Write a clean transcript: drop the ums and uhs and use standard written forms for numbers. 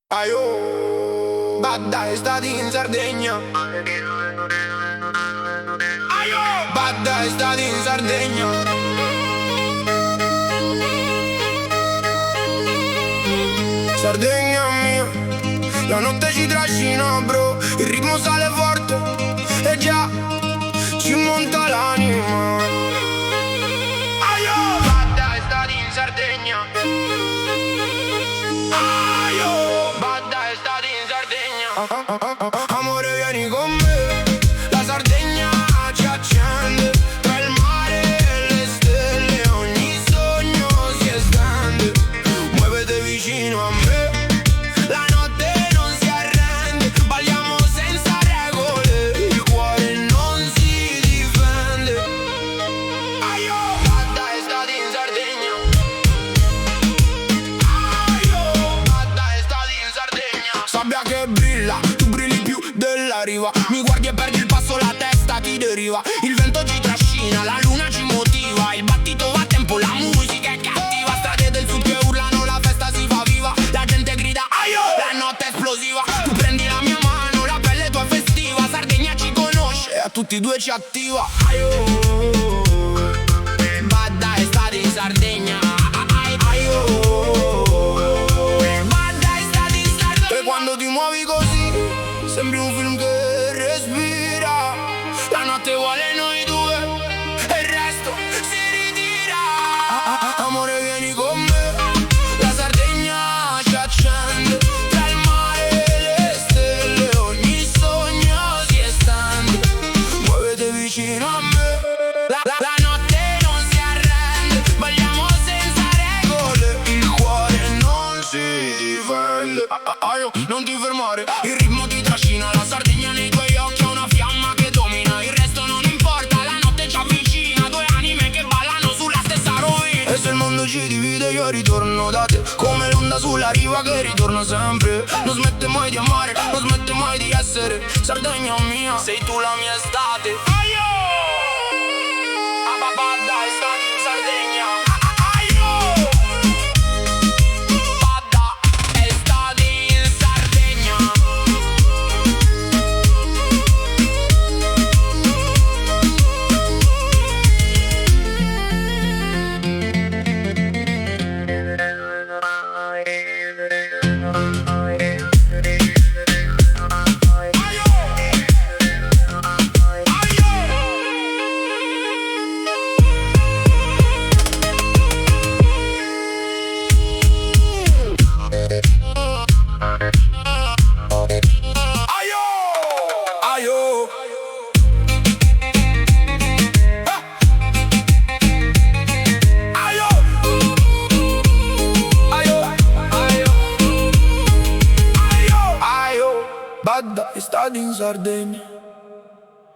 Aio, Badda estate in Sardegna. Aio, Badda estate in Sardegna. Sardegna mia, la notte ci trascina bro, il ritmo sale forte e già ci monta l'anima. Aio, Badda estate in Sardegna. Aio, Badda estate in Sardegna. Amore vieni con me, la Sardegna ci accende. Tra il mare e le stelle ogni sogno si estende. Muovete vicino a me, la notte non si arrende. Balliamo senza regole, il cuore non si difende. Aio, Badda estate in Sardegna. Aio, Badda estate in Sardegna. Sabbia che brilla, tu brilli più della riva. Mi guardi e perdi il passo, la testa ti deriva. Il vento ci trascina, la luna ci motiva. Il battito va a tempo, la musica è cattiva. Strade del sud che urlano, la festa si fa viva. La gente grida, aio, la notte è esplosiva. Tu prendi la mia mano, la pelle tua è festiva. Sardegna ci conosce e a tutti e due ci attiva. Aio, Badda estate in Sardegna. Aio, Badda estate in Sardegna. E quando ti muovi così, sembri un film che respira. La notte vuole noi due e il resto si ritira. Amore vieni con me, la Sardegna ci accende. Tra il mare e le stelle ogni sogno si estende. Muovete vicino a me, la notte non si arrende. Balliamo senza regole, il cuore non si difende. Aio, non ti fermare, il ritmo ti trascina. La Sardegna nei tuoi occhi ha una fiamma che domina. Il resto non importa, la notte ci avvicina. Due anime che ballano sulla stessa rovina. E se il mondo ci divide io ritorno da te, come l'onda sulla riva che ritorna sempre. Non smette mai di amare, non smette mai di essere. Sardegna mia, sei tu la mia estate. Aio, Badda estate in Sardegna. Aio, Badda estate in Sardegna. Aio, Badda estate in Sardegna.